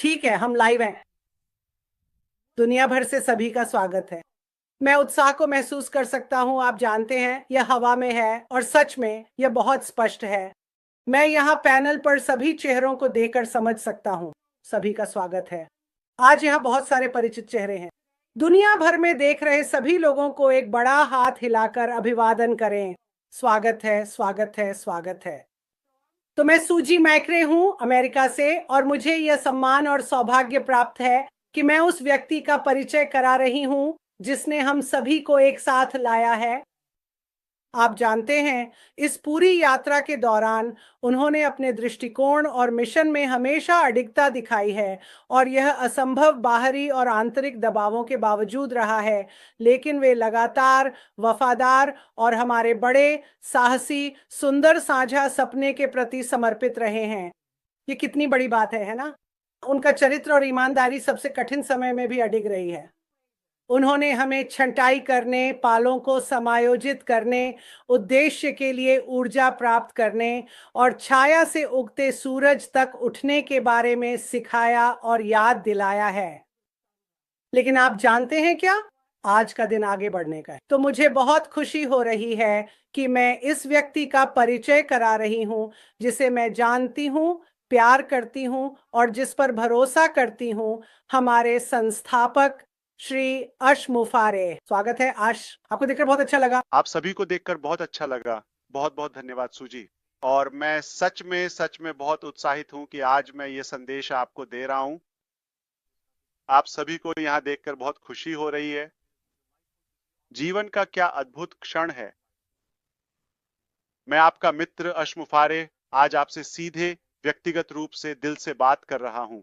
ठीक है, हम लाइव हैं। दुनिया भर से सभी का स्वागत है। मैं उत्साह को महसूस कर सकता हूं। आप जानते हैं, यह हवा में है और सच में यह बहुत स्पष्ट है। मैं यहाँ पैनल पर सभी चेहरों को देखकर समझ सकता हूँ। सभी का स्वागत है। आज यहाँ बहुत सारे परिचित चेहरे हैं। दुनिया भर में देख रहे सभी लोगों को एक बड़ा हाथ हिलाकर अभिवादन करें। स्वागत है, स्वागत है, स्वागत है। तो मैं सूजी मैक्रे हूं अमेरिका से, और मुझे यह सम्मान और सौभाग्य प्राप्त है कि मैं उस व्यक्ति का परिचय करा रही हूं जिसने हम सभी को एक साथ लाया है। आप जानते हैं, इस पूरी यात्रा के दौरान उन्होंने अपने दृष्टिकोण और मिशन में हमेशा अडिगता दिखाई है, और यह असंभव बाहरी और आंतरिक दबावों के बावजूद रहा है। लेकिन वे लगातार वफादार और हमारे बड़े साहसी सुंदर साझा सपने के प्रति समर्पित रहे हैं। ये कितनी बड़ी बात है ना? उनका चरित्र और ईमानदारी सबसे कठिन समय में भी अडिग रही है। उन्होंने हमें छंटाई करने, पालों को समायोजित करने, उद्देश्य के लिए ऊर्जा प्राप्त करने और छाया से उगते सूरज तक उठने के बारे में सिखाया और याद दिलाया है। लेकिन आप जानते हैं क्या? आज का दिन आगे बढ़ने का है। तो मुझे बहुत खुशी हो रही है कि मैं इस व्यक्ति का परिचय करा रही हूं जिसे मैं जानती हूं, प्यार करती हूं और जिस पर भरोसा करती हूं। हमारे संस्थापक श्री अश मुफारे। स्वागत है अश, आपको देखकर बहुत अच्छा लगा। आप सभी को देखकर बहुत अच्छा लगा। बहुत बहुत धन्यवाद सूजी। और मैं सच में बहुत उत्साहित हूं कि आज मैं ये संदेश आपको दे रहा हूं। आप सभी को यहाँ देखकर बहुत खुशी हो रही है। जीवन का क्या अद्भुत क्षण है। मैं आपका मित्र अशमुफारे आज आपसे सीधे व्यक्तिगत रूप से दिल से बात कर रहा हूं।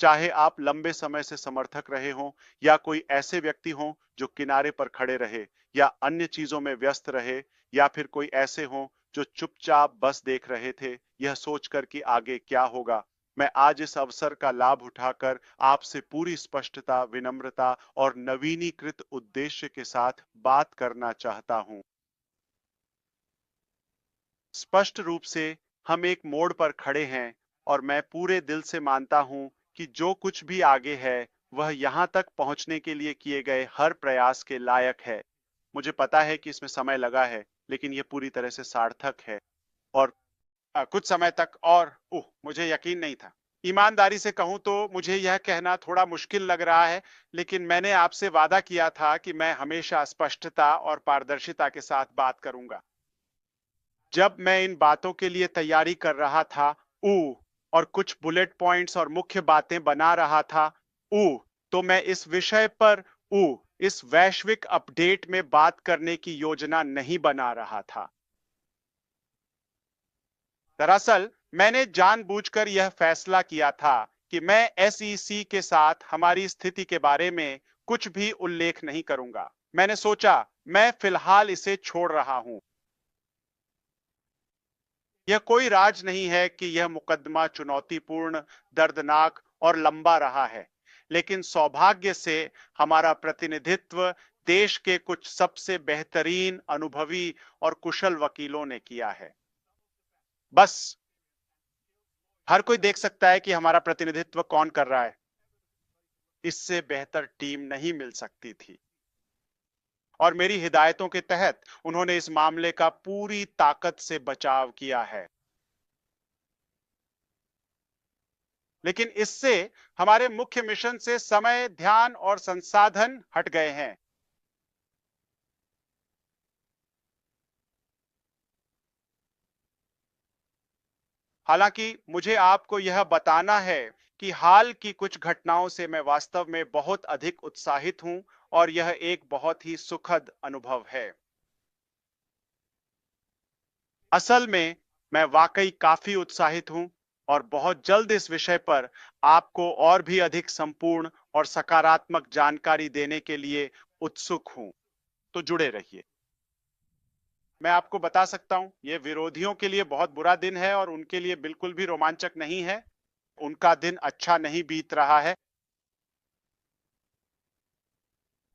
चाहे आप लंबे समय से समर्थक रहे हों या कोई ऐसे व्यक्ति हों जो किनारे पर खड़े रहे या अन्य चीजों में व्यस्त रहे, या फिर कोई ऐसे हों जो चुपचाप बस देख रहे थे यह सोचकर कि आगे क्या होगा, मैं आज इस अवसर का लाभ उठाकर आपसे पूरी स्पष्टता, विनम्रता और नवीनीकृत उद्देश्य के साथ बात करना चाहता हूं। स्पष्ट रूप से हम एक मोड़ पर खड़े हैं और मैं पूरे दिल से मानता हूं कि जो कुछ भी आगे है वह यहां तक पहुंचने के लिए किए गए हर प्रयास के लायक है। मुझे पता है कि इसमें समय लगा है, लेकिन यह पूरी तरह से सार्थक है। और कुछ समय तक और मुझे यकीन नहीं था। ईमानदारी से कहूं तो मुझे यह कहना थोड़ा मुश्किल लग रहा है, लेकिन मैंने आपसे वादा किया था कि मैं हमेशा स्पष्टता और पारदर्शिता के साथ बात करूंगा। जब मैं इन बातों के लिए तैयारी कर रहा था और कुछ बुलेट पॉइंट्स और मुख्य बातें बना रहा था तो मैं इस विषय पर इस वैश्विक अपडेट में बात करने की योजना नहीं बना रहा था। दरअसल मैंने जानबूझकर यह फैसला किया था कि मैं एसईसी के साथ हमारी स्थिति के बारे में कुछ भी उल्लेख नहीं करूंगा। मैंने सोचा मैं फिलहाल इसे छोड़ रहा हूं। यह कोई राज नहीं है कि यह मुकदमा चुनौतीपूर्ण, दर्दनाक और लंबा रहा है, लेकिन सौभाग्य से हमारा प्रतिनिधित्व देश के कुछ सबसे बेहतरीन, अनुभवी और कुशल वकीलों ने किया है। बस हर कोई देख सकता है कि हमारा प्रतिनिधित्व कौन कर रहा है। इससे बेहतर टीम नहीं मिल सकती थी, और मेरी हिदायतों के तहत उन्होंने इस मामले का पूरी ताकत से बचाव किया है। लेकिन इससे हमारे मुख्य मिशन से समय, ध्यान और संसाधन हट गए हैं। हालांकि मुझे आपको यह बताना है कि हाल की कुछ घटनाओं से मैं वास्तव में बहुत अधिक उत्साहित हूं, और यह एक बहुत ही सुखद अनुभव है। असल में मैं वाकई काफी उत्साहित हूं और बहुत जल्द इस विषय पर आपको और भी अधिक संपूर्ण और सकारात्मक जानकारी देने के लिए उत्सुक हूं। तो जुड़े रहिए। मैं आपको बता सकता हूं, यह विरोधियों के लिए बहुत बुरा दिन है और उनके लिए बिल्कुल भी रोमांचक नहीं है। उनका दिन अच्छा नहीं बीत रहा है,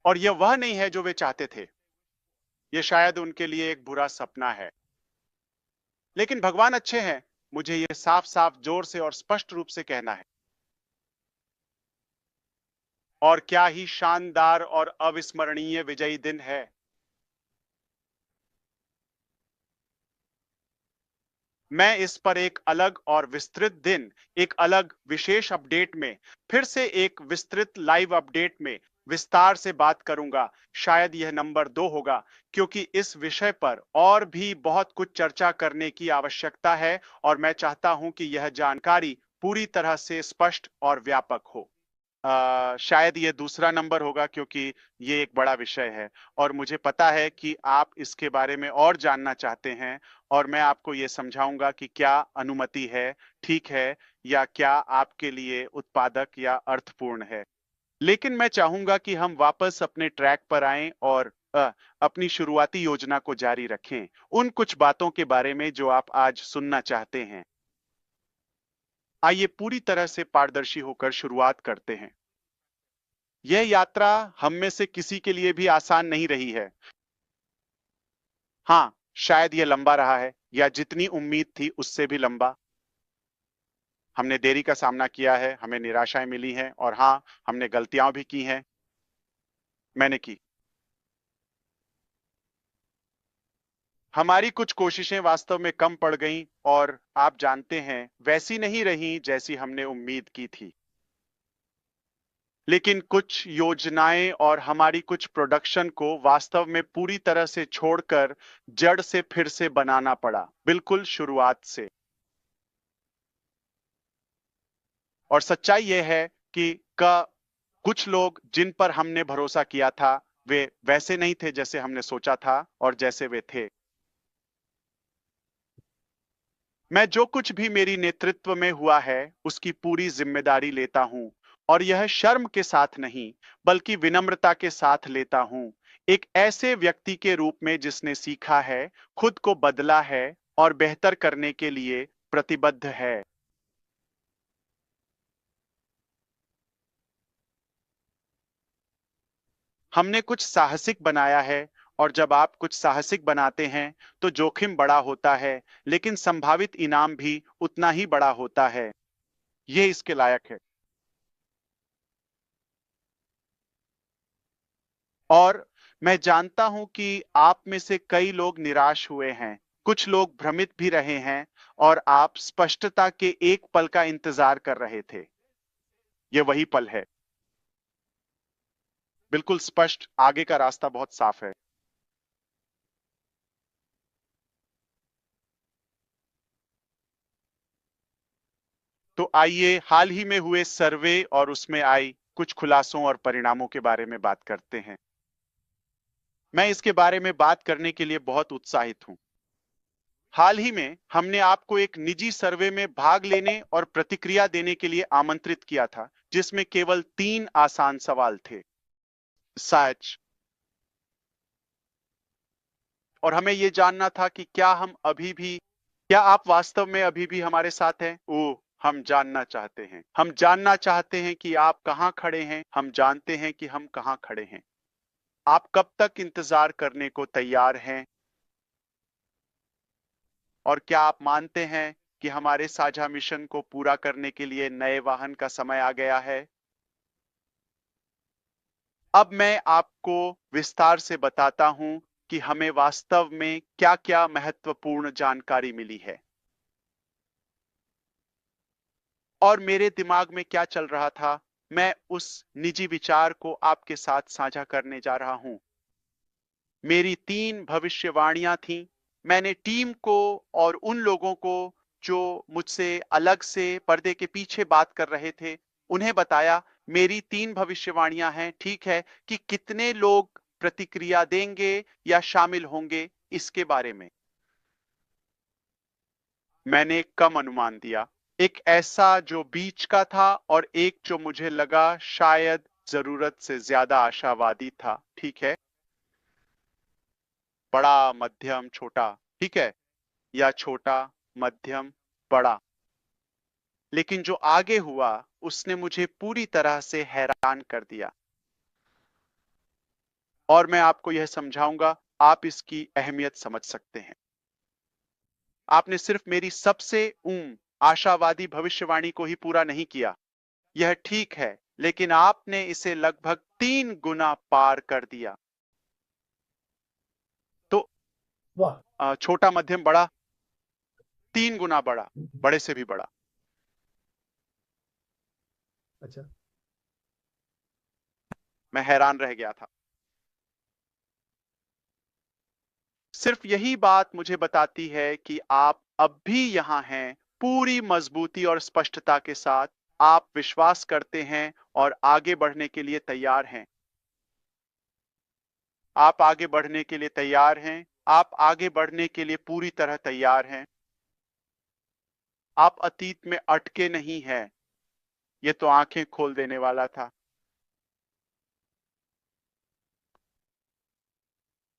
और यह वह नहीं है जो वे चाहते थे। यह शायद उनके लिए एक बुरा सपना है। लेकिन भगवान अच्छे हैं। मुझे यह साफ साफ, जोर से और स्पष्ट रूप से कहना है, और क्या ही शानदार और अविस्मरणीय विजयी दिन है। मैं इस पर एक अलग और विस्तृत दिन, एक अलग विशेष अपडेट में, फिर से एक विस्तृत लाइव अपडेट में विस्तार से बात करूंगा। शायद यह नंबर 2 होगा, क्योंकि इस विषय पर और भी बहुत कुछ चर्चा करने की आवश्यकता है और मैं चाहता हूं कि यह जानकारी पूरी तरह से स्पष्ट और व्यापक हो। शायद ये दूसरा नंबर होगा, क्योंकि ये एक बड़ा विषय है और मुझे पता है कि आप इसके बारे में और जानना चाहते हैं और मैं आपको ये समझाऊंगा कि क्या अनुमति है, ठीक है, या क्या आपके लिए उत्पादक या अर्थपूर्ण है। लेकिन मैं चाहूंगा कि हम वापस अपने ट्रैक पर आएं और अपनी शुरुआती योजना को जारी रखें, उन कुछ बातों के बारे में जो आप आज सुनना चाहते हैं। आइए पूरी तरह से पारदर्शी होकर शुरुआत करते हैं। यह यात्रा हम में से किसी के लिए भी आसान नहीं रही है। हाँ, शायद यह लंबा रहा है, या जितनी उम्मीद थी उससे भी लंबा। हमने देरी का सामना किया है, हमें निराशाएं मिली हैं और हाँ, हमने गलतियां भी की हैं। मैंने की। हमारी कुछ कोशिशें वास्तव में कम पड़ गईं और आप जानते हैं, वैसी नहीं रही जैसी हमने उम्मीद की थी। लेकिन कुछ योजनाएं और हमारी कुछ प्रोडक्शन को वास्तव में पूरी तरह से छोड़कर जड़ से फिर से बनाना पड़ा, बिल्कुल शुरुआत से। और सच्चाई यह है कि कुछ लोग जिन पर हमने भरोसा किया था, वे वैसे नहीं थे जैसे हमने सोचा था और जैसे वे थे। मैं जो कुछ भी मेरी नेतृत्व में हुआ है उसकी पूरी जिम्मेदारी लेता हूं, और यह शर्म के साथ नहीं बल्कि विनम्रता के साथ लेता हूं, एक ऐसे व्यक्ति के रूप में जिसने सीखा है, खुद को बदला है और बेहतर करने के लिए प्रतिबद्ध है। हमने कुछ साहसिक बनाया है, और जब आप कुछ साहसिक बनाते हैं तो जोखिम बड़ा होता है, लेकिन संभावित इनाम भी उतना ही बड़ा होता है। ये इसके लायक है। और मैं जानता हूं कि आप में से कई लोग निराश हुए हैं, कुछ लोग भ्रमित भी रहे हैं, और आप स्पष्टता के एक पल का इंतजार कर रहे थे। यह वही पल है, बिल्कुल स्पष्ट, आगे का रास्ता बहुत साफ है। तो आइए हाल ही में हुए सर्वे और उसमें आई कुछ खुलासों और परिणामों के बारे में बात करते हैं। मैं इसके बारे में बात करने के लिए बहुत उत्साहित हूं। हाल ही में हमने आपको एक निजी सर्वे में भाग लेने और प्रतिक्रिया देने के लिए आमंत्रित किया था, जिसमें केवल 3 आसान सवाल थे। सच। और हमें यह जानना था कि क्या आप वास्तव में अभी भी हमारे साथ हैं? ओह, हम जानना चाहते हैं। हम जानना चाहते हैं कि आप कहां खड़े हैं। हम जानते हैं कि हम कहां खड़े हैं। आप कब तक इंतजार करने को तैयार हैं? और क्या आप मानते हैं कि हमारे साझा मिशन को पूरा करने के लिए नए वाहन का समय आ गया है? अब मैं आपको विस्तार से बताता हूं कि हमें वास्तव में क्या-क्या महत्वपूर्ण जानकारी मिली है और मेरे दिमाग में क्या चल रहा था। मैं उस निजी विचार को आपके साथ साझा करने जा रहा हूं। मेरी 3 भविष्यवाणियां थीं। मैंने टीम को और उन लोगों को जो मुझसे अलग से पर्दे के पीछे बात कर रहे थे, उन्हें बताया, मेरी 3 भविष्यवाणियां हैं, ठीक है, कि कितने लोग प्रतिक्रिया देंगे या शामिल होंगे इसके बारे में। मैंने कम अनुमान दिया, एक ऐसा जो बीच का था और एक जो मुझे लगा शायद जरूरत से ज्यादा आशावादी था, ठीक है। बड़ा, मध्यम, छोटा, ठीक है, या छोटा, मध्यम, बड़ा। लेकिन जो आगे हुआ उसने मुझे पूरी तरह से हैरान कर दिया, और मैं आपको यह समझाऊंगा, आप इसकी अहमियत समझ सकते हैं। आपने सिर्फ मेरी सबसे आशावादी भविष्यवाणी को ही पूरा नहीं किया। यह ठीक है, लेकिन आपने इसे लगभग 3 गुना पार कर दिया। तो वाह। छोटा, मध्यम, बड़ा, 3 गुना बड़ा, बड़े से भी बड़ा। अच्छा। मैं हैरान रह गया था। सिर्फ यही बात मुझे बताती है कि आप अब भी यहां हैं, पूरी मजबूती और स्पष्टता के साथ। आप विश्वास करते हैं और आगे बढ़ने के लिए तैयार हैं। आप आगे बढ़ने के लिए तैयार हैं। आप आगे बढ़ने के लिए पूरी तरह तैयार हैं। आप अतीत में अटके नहीं हैं। यह तो आंखें खोल देने वाला था।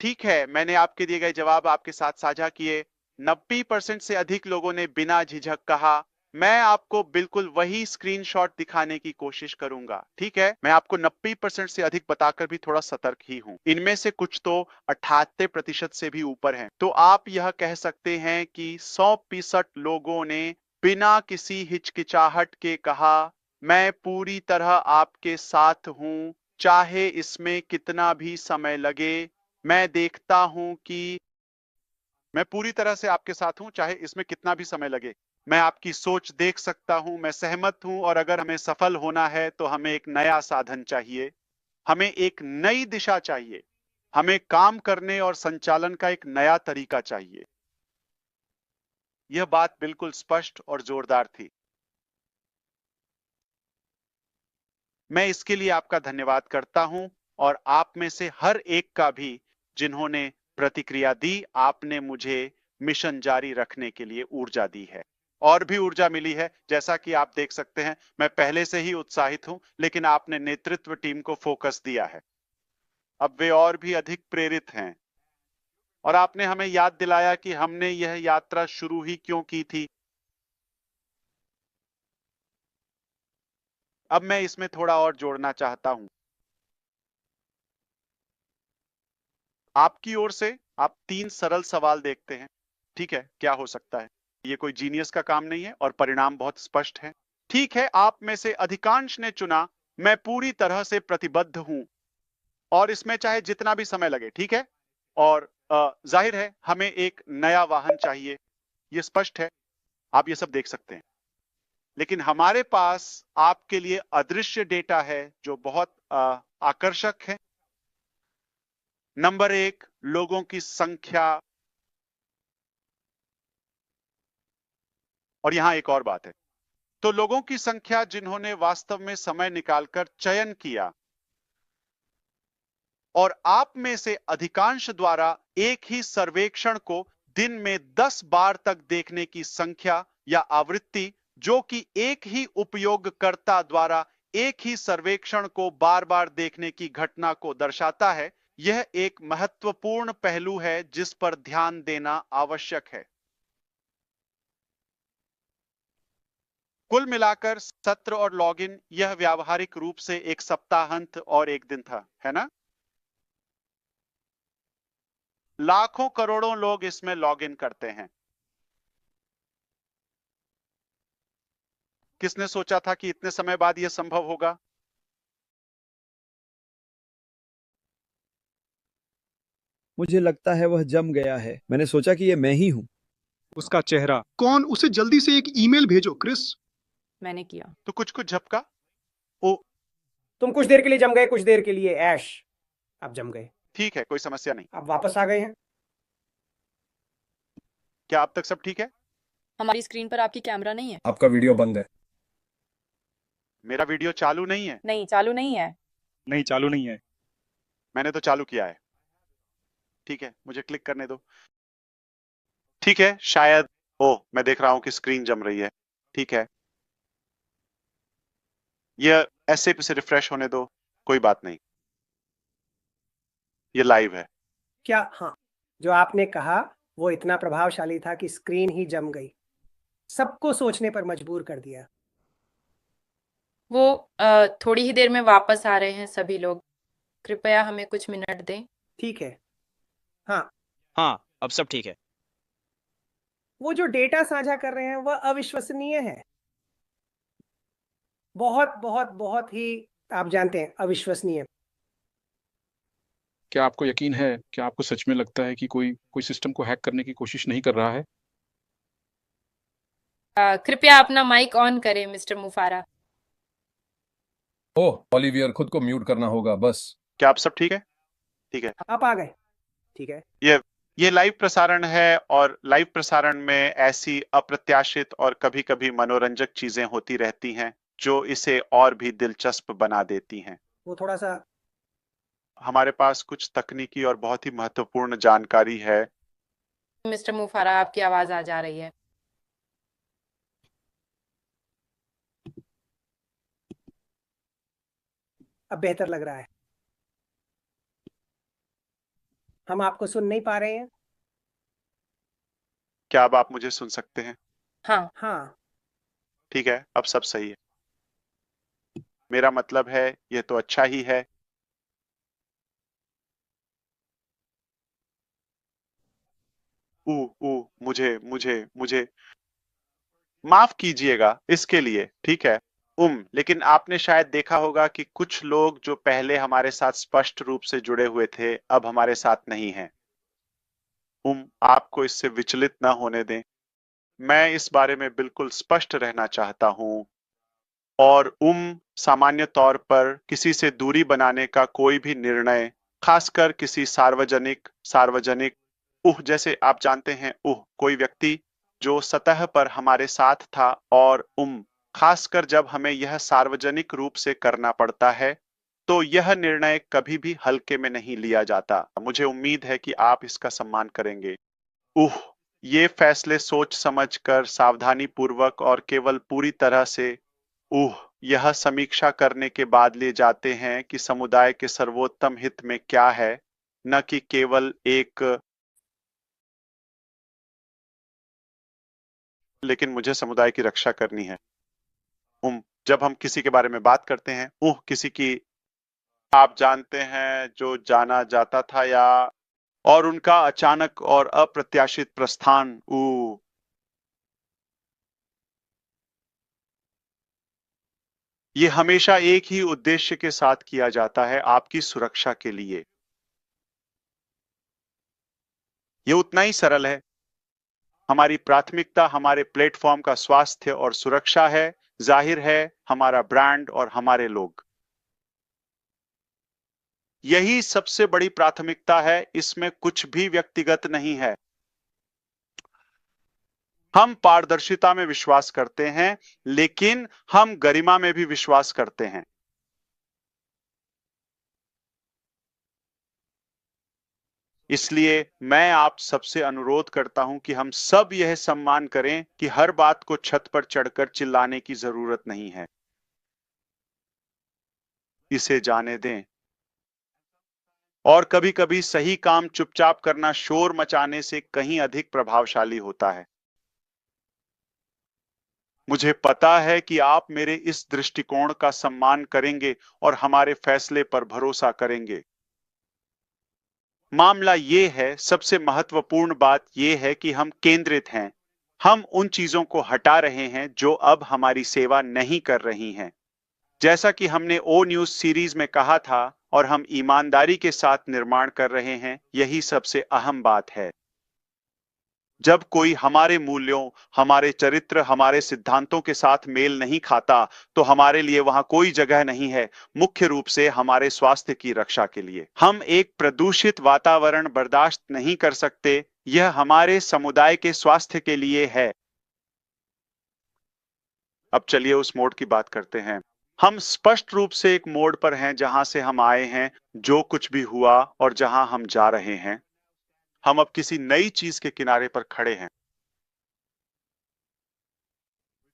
ठीक है, मैंने आपके दिए गए जवाब आपके साथ साझा किए। 90% से अधिक लोगों ने बिना झिझक कहा, मैं आपको बिल्कुल वही स्क्रीनशॉट दिखाने की कोशिश करूंगा। ठीक है, मैं आपको 90% से अधिक बताकर भी थोड़ा सतर्क ही हूं। इनमें से कुछ तो 78% से भी ऊपर हैं। तो आप यह कह सकते हैं कि 100% लोगों ने बिना किसी हिचकिचाहट के कहा, मैं पूरी तरह आपके साथ हूं, चाहे इसमें कितना भी समय लगे। मैं देखता हूं कि मैं पूरी तरह से आपके साथ हूं, चाहे इसमें कितना भी समय लगे। मैं आपकी सोच देख सकता हूं, मैं सहमत हूं, और अगर हमें सफल होना है तो हमें एक नया साधन चाहिए, हमें एक नई दिशा चाहिए, हमें काम करने और संचालन का एक नया तरीका चाहिए। यह बात बिल्कुल स्पष्ट और जोरदार थी। मैं इसके लिए आपका धन्यवाद करता हूं, और आप में से हर एक का भी, जिन्होंने प्रतिक्रिया दी। आपने मुझे मिशन जारी रखने के लिए ऊर्जा दी है, और भी ऊर्जा मिली है। जैसा कि आप देख सकते हैं, मैं पहले से ही उत्साहित हूं, लेकिन आपने नेतृत्व टीम को फोकस दिया है। अब वे और भी अधिक प्रेरित हैं, और आपने हमें याद दिलाया कि हमने यह यात्रा शुरू ही क्यों की थी। अब मैं इसमें थोड़ा और जोड़ना चाहता हूं। आपकी ओर से आप 3 सरल सवाल देखते हैं। ठीक है, क्या हो सकता है? ये कोई जीनियस का काम नहीं है, और परिणाम बहुत स्पष्ट है। ठीक है, आप में से अधिकांश ने चुना, मैं पूरी तरह से प्रतिबद्ध हूं, और इसमें चाहे जितना भी समय लगे। ठीक है, और जाहिर है हमें एक नया वाहन चाहिए, ये स्पष्ट है, आप ये सब देख सकते हैं। लेकिन हमारे पास आपके लिए अदृश्य डेटा है जो बहुत आकर्षक है। नंबर 1, लोगों की संख्या। और यहां एक और बात है, तो लोगों की संख्या जिन्होंने वास्तव में समय निकालकर चयन किया, और आप में से अधिकांश द्वारा एक ही सर्वेक्षण को दिन में 10 बार तक देखने की संख्या या आवृत्ति, जो कि एक ही उपयोगकर्ता द्वारा एक ही सर्वेक्षण को बार बार देखने की घटना को दर्शाता है। यह एक महत्वपूर्ण पहलू है जिस पर ध्यान देना आवश्यक है। कुल मिलाकर सत्र और लॉगिन, यह व्यावहारिक रूप से एक सप्ताहांत और एक दिन था, है ना? लाखों करोड़ों लोग इसमें लॉगिन करते हैं। किसने सोचा था कि इतने समय बाद यह संभव होगा? मुझे लगता है वह जम गया है। मैंने सोचा कि ये मैं ही हूँ। उसका चेहरा। कौन? उसे जल्दी से एक ईमेल भेजो, क्रिस। मैंने किया। तो कुछ झपका। ओ, तुम कुछ देर के लिए जम गए, कुछ देर के लिए ऐश आप जम गए। ठीक है, कोई समस्या नहीं। आप वापस आ गए हैं। क्या अब तक सब ठीक है? हमारी स्क्रीन पर आपकी कैमरा नहीं है। आपका वीडियो बंद है। मेरा वीडियो चालू नहीं है। नहीं, चालू नहीं है। नहीं, चालू नहीं है। मैंने तो चालू किया है। ठीक है, मुझे क्लिक करने दो। ठीक है, शायद। ओह, मैं देख रहा हूं कि स्क्रीन जम रही है। ठीक है, यह ऐसे से रिफ्रेश होने दो, कोई बात नहीं। ये लाइव है। क्या? हाँ, जो आपने कहा वो इतना प्रभावशाली था कि स्क्रीन ही जम गई, सबको सोचने पर मजबूर कर दिया। वो थोड़ी ही देर में वापस आ रहे हैं सभी लोग। कृपया हमें कुछ मिनट दें। ठीक है। हाँ, हाँ, अब सब ठीक है। वो जो डेटा साझा कर रहे हैं वह अविश्वसनीय है। बहुत बहुत बहुत ही, आप जानते हैं, अविश्वसनीय। क्या आपको यकीन है, क्या आपको सच में लगता है कि कोई कोई सिस्टम को हैक करने की कोशिश नहीं कर रहा है? कृपया अपना माइक ऑन करें मिस्टर मुफारा। ओह ओलिवियर, खुद को म्यूट करना होगा बस। क्या आप सब ठीक है? ठीक है। आप आ गए, ठीक है। ये ये लाइव प्रसारण है और लाइव प्रसारण में ऐसी अप्रत्याशित और कभी-कभी मनोरंजक चीजें होती रहती हैं जो इसे और भी दिलचस्प बना देती हैं। वो थोड़ा सा, हमारे पास कुछ तकनीकी और बहुत ही महत्वपूर्ण जानकारी है। मिस्टर मुफारा, आपकी आवाज आ जा रही है। अब बेहतर लग रहा है। हम आपको सुन नहीं पा रहे हैं। क्या अब आप मुझे सुन सकते हैं? हाँ। हाँ। ठीक है, अब सब सही है। मेरा मतलब है ये तो अच्छा ही है। ऊ ऊ मुझे मुझे मुझे माफ कीजिएगा इसके लिए, ठीक है। लेकिन आपने शायद देखा होगा कि कुछ लोग जो पहले हमारे साथ स्पष्ट रूप से जुड़े हुए थे अब हमारे साथ नहीं हैं। आपको इससे विचलित न होने दें। मैं इस बारे में बिल्कुल स्पष्ट रहना चाहता हूं। और सामान्य तौर पर किसी से दूरी बनाने का कोई भी निर्णय, खासकर किसी सार्वजनिक सार्वजनिक जैसे आप जानते हैं, कोई व्यक्ति जो सतह पर हमारे साथ था, और खासकर जब हमें यह सार्वजनिक रूप से करना पड़ता है तो यह निर्णय कभी भी हल्के में नहीं लिया जाता। मुझे उम्मीद है कि आप इसका सम्मान करेंगे। ये फैसले सोच समझकर, सावधानी पूर्वक और केवल पूरी तरह से यह समीक्षा करने के बाद लिए जाते हैं कि समुदाय के सर्वोत्तम हित में क्या है, न कि केवल एक। लेकिन मुझे समुदाय की रक्षा करनी है। जब हम किसी के बारे में बात करते हैं, किसी की, आप जानते हैं, जो जाना जाता था, या और उनका अचानक और अप्रत्याशित प्रस्थान, ये हमेशा एक ही उद्देश्य के साथ किया जाता है, आपकी सुरक्षा के लिए। ये उतना ही सरल है। हमारी प्राथमिकता हमारे प्लेटफॉर्म का स्वास्थ्य और सुरक्षा है, जाहिर है हमारा ब्रांड और हमारे लोग। यही सबसे बड़ी प्राथमिकता है, इसमें कुछ भी व्यक्तिगत नहीं है। हम पारदर्शिता में विश्वास करते हैं, लेकिन हम गरिमा में भी विश्वास करते हैं। इसलिए मैं आप सबसे अनुरोध करता हूं कि हम सब यह सम्मान करें कि हर बात को छत पर चढ़कर चिल्लाने की जरूरत नहीं है। इसे जाने दें। और कभी-कभी सही काम चुपचाप करना शोर मचाने से कहीं अधिक प्रभावशाली होता है। मुझे पता है कि आप मेरे इस दृष्टिकोण का सम्मान करेंगे और हमारे फैसले पर भरोसा करेंगे। मामला ये है, सबसे महत्वपूर्ण बात यह है कि हम केंद्रित हैं। हम उन चीजों को हटा रहे हैं जो अब हमारी सेवा नहीं कर रही हैं। जैसा कि हमने ओ न्यूज सीरीज में कहा था, और हम ईमानदारी के साथ निर्माण कर रहे हैं, यही सबसे अहम बात है। जब कोई हमारे मूल्यों, हमारे चरित्र, हमारे सिद्धांतों के साथ मेल नहीं खाता, तो हमारे लिए वहां कोई जगह नहीं है, मुख्य रूप से हमारे स्वास्थ्य की रक्षा के लिए। हम एक प्रदूषित वातावरण बर्दाश्त नहीं कर सकते, यह हमारे समुदाय के स्वास्थ्य के लिए है। अब चलिए उस मोड़ की बात करते हैं। हम स्पष्ट रूप से एक मोड़ पर हैं, जहां से हम आए हैं, जो कुछ भी हुआ और जहां हम जा रहे हैं। हम अब किसी नई चीज के किनारे पर खड़े हैं।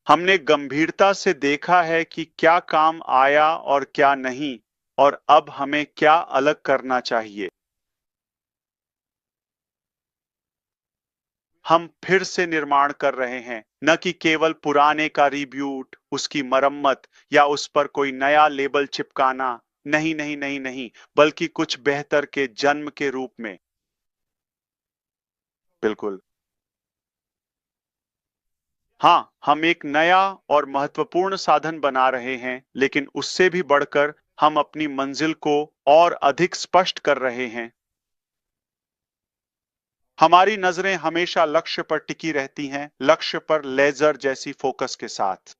हमने गंभीरता से देखा है कि क्या काम आया और क्या नहीं, और अब हमें क्या अलग करना चाहिए। हम फिर से निर्माण कर रहे हैं, न कि केवल पुराने का रिब्यूट, उसकी मरम्मत, या उस पर कोई नया लेबल चिपकाना। नहीं नहीं नहीं नहीं, बल्कि कुछ बेहतर के जन्म के रूप में। बिल्कुल। हाँ, हम एक नया और महत्वपूर्ण साधन बना रहे हैं, लेकिन उससे भी बढ़कर हम अपनी मंजिल को और अधिक स्पष्ट कर रहे हैं। हमारी नजरें हमेशा लक्ष्य पर टिकी रहती हैं, लक्ष्य पर लेजर जैसी फोकस के साथ।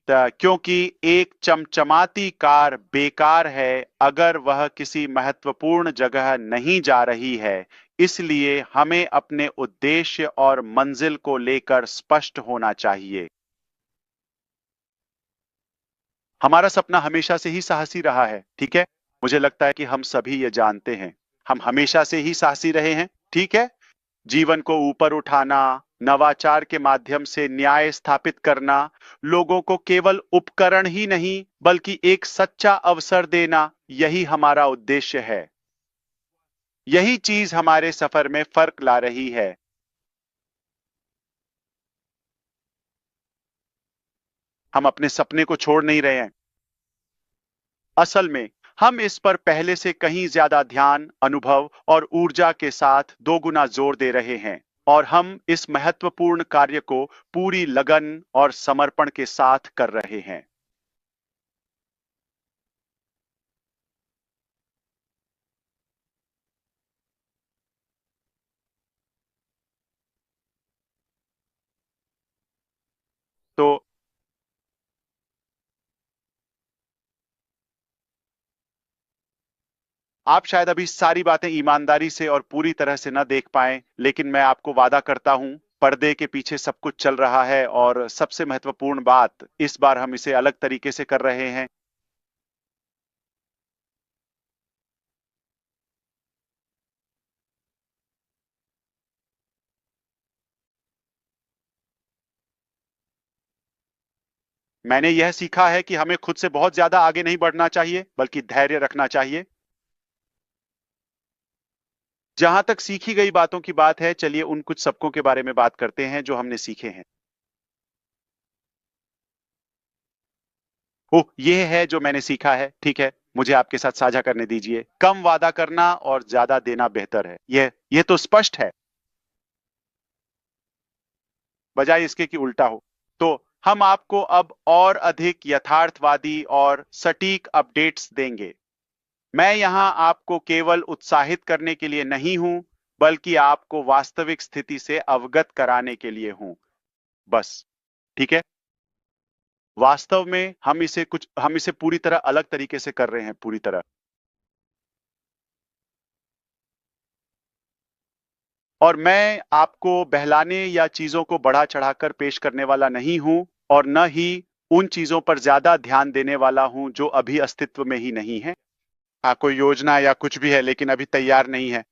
क्योंकि एक चमचमाती कार बेकार है अगर वह किसी महत्वपूर्ण जगह नहीं जा रही है। इसलिए हमें अपने उद्देश्य और मंजिल को लेकर स्पष्ट होना चाहिए। हमारा सपना हमेशा से ही साहसी रहा है, ठीक है। मुझे लगता है कि हम सभी ये जानते हैं। हम हमेशा से ही साहसी रहे हैं, ठीक है। जीवन को ऊपर उठाना, नवाचार के माध्यम से न्याय स्थापित करना, लोगों को केवल उपकरण ही नहीं बल्कि एक सच्चा अवसर देना, यही हमारा उद्देश्य है। यही चीज हमारे सफर में फर्क ला रही है। हम अपने सपने को छोड़ नहीं रहे हैं। असल में हम इस पर पहले से कहीं ज्यादा ध्यान, अनुभव और ऊर्जा के साथ दोगुना जोर दे रहे हैं, और हम इस महत्वपूर्ण कार्य को पूरी लगन और समर्पण के साथ कर रहे हैं। तो आप शायद अभी सारी बातें ईमानदारी से और पूरी तरह से न देख पाएं, लेकिन मैं आपको वादा करता हूं, पर्दे के पीछे सब कुछ चल रहा है, और सबसे महत्वपूर्ण बात, इस बार हम इसे अलग तरीके से कर रहे हैं। मैंने यह सीखा है कि हमें खुद से बहुत ज्यादा आगे नहीं बढ़ना चाहिए, बल्कि धैर्य रखना चाहिए। जहां तक सीखी गई बातों की बात है, चलिए उन कुछ सबकों के बारे में बात करते हैं जो हमने सीखे हैं। ओह, यह है जो मैंने सीखा है, ठीक है। मुझे आपके साथ साझा करने दीजिए। कम वादा करना और ज्यादा देना बेहतर है। यह तो स्पष्ट है, बजाय इसके कि उल्टा हो। तो हम आपको अब और अधिक यथार्थवादी और सटीक अपडेट्स देंगे। मैं यहां आपको केवल उत्साहित करने के लिए नहीं हूं, बल्कि आपको वास्तविक स्थिति से अवगत कराने के लिए हूं, बस। ठीक है। वास्तव में हम इसे पूरी तरह अलग तरीके से कर रहे हैं, पूरी तरह। और मैं आपको बहलाने या चीजों को बढ़ा चढ़ाकर पेश करने वाला नहीं हूं, और न ही उन चीजों पर ज्यादा ध्यान देने वाला हूं जो अभी अस्तित्व में ही नहीं है। हाँ, कोई योजना या कुछ भी है, लेकिन अभी तैयार नहीं है।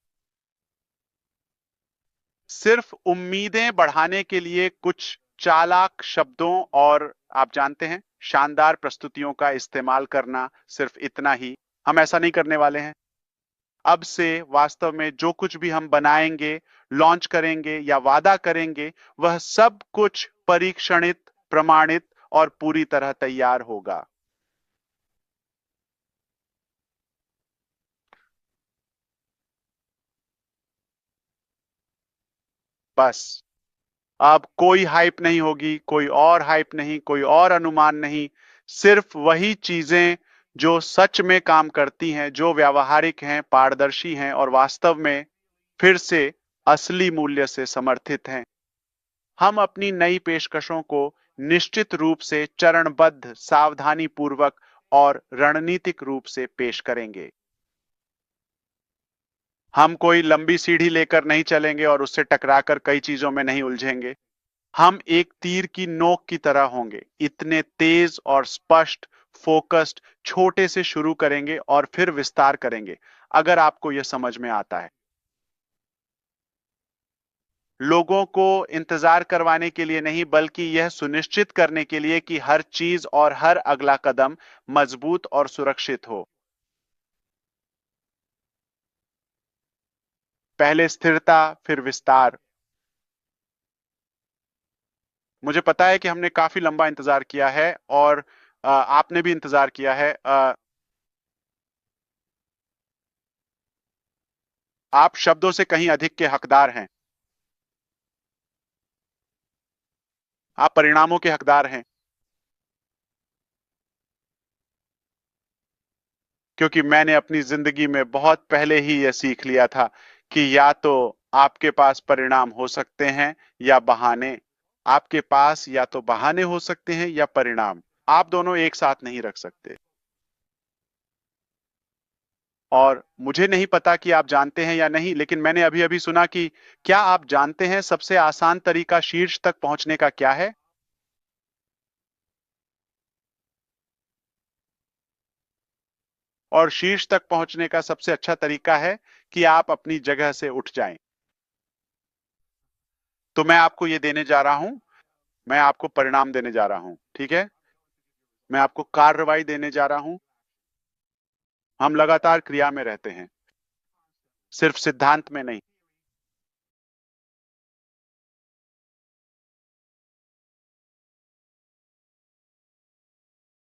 सिर्फ उम्मीदें बढ़ाने के लिए कुछ चालाक शब्दों और, आप जानते हैं, शानदार प्रस्तुतियों का इस्तेमाल करना, सिर्फ इतना ही। हम ऐसा नहीं करने वाले हैं। अब से वास्तव में जो कुछ भी हम बनाएंगे, लॉन्च करेंगे या वादा करेंगे, वह सब कुछ परीक्षणित, प्रमाणित और पूरी तरह तैयार होगा। बस। अब कोई हाइप नहीं होगी, कोई और हाइप नहीं, कोई और अनुमान नहीं। सिर्फ वही चीजें जो सच में काम करती हैं, जो व्यावहारिक हैं, पारदर्शी हैं और वास्तव में फिर से असली मूल्य से समर्थित हैं। हम अपनी नई पेशकशों को निश्चित रूप से चरणबद्ध, सावधानी पूर्वक और रणनीतिक रूप से पेश करेंगे। हम कोई लंबी सीढ़ी लेकर नहीं चलेंगे और उससे टकराकर कई चीजों में नहीं उलझेंगे। हम एक तीर की नोक की तरह होंगे, इतने तेज और स्पष्ट, फोकस्ड। छोटे से शुरू करेंगे और फिर विस्तार करेंगे, अगर आपको यह समझ में आता है। लोगों को इंतजार करवाने के लिए नहीं, बल्कि यह सुनिश्चित करने के लिए कि हर चीज और हर अगला कदम मजबूत और सुरक्षित हो। पहले स्थिरता, फिर विस्तार। मुझे पता है कि हमने काफी लंबा इंतजार किया है, और आपने भी इंतजार किया है। आप शब्दों से कहीं अधिक के हकदार हैं। आप परिणामों के हकदार हैं, क्योंकि मैंने अपनी जिंदगी में बहुत पहले ही यह सीख लिया था कि या तो आपके पास परिणाम हो सकते हैं या बहाने। आपके पास या तो बहाने हो सकते हैं या परिणाम। आप दोनों एक साथ नहीं रख सकते। और मुझे नहीं पता कि आप जानते हैं या नहीं, लेकिन मैंने अभी अभी सुना कि क्या आप जानते हैं सबसे आसान तरीका शीर्ष तक पहुंचने का क्या है? और शीर्ष तक पहुंचने का सबसे अच्छा तरीका है कि आप अपनी जगह से उठ जाएं। तो मैं आपको ये देने जा रहा हूं, मैं आपको परिणाम देने जा रहा हूं, ठीक है? मैं आपको कार्रवाई देने जा रहा हूं। हम लगातार क्रिया में रहते हैं, सिर्फ सिद्धांत में नहीं।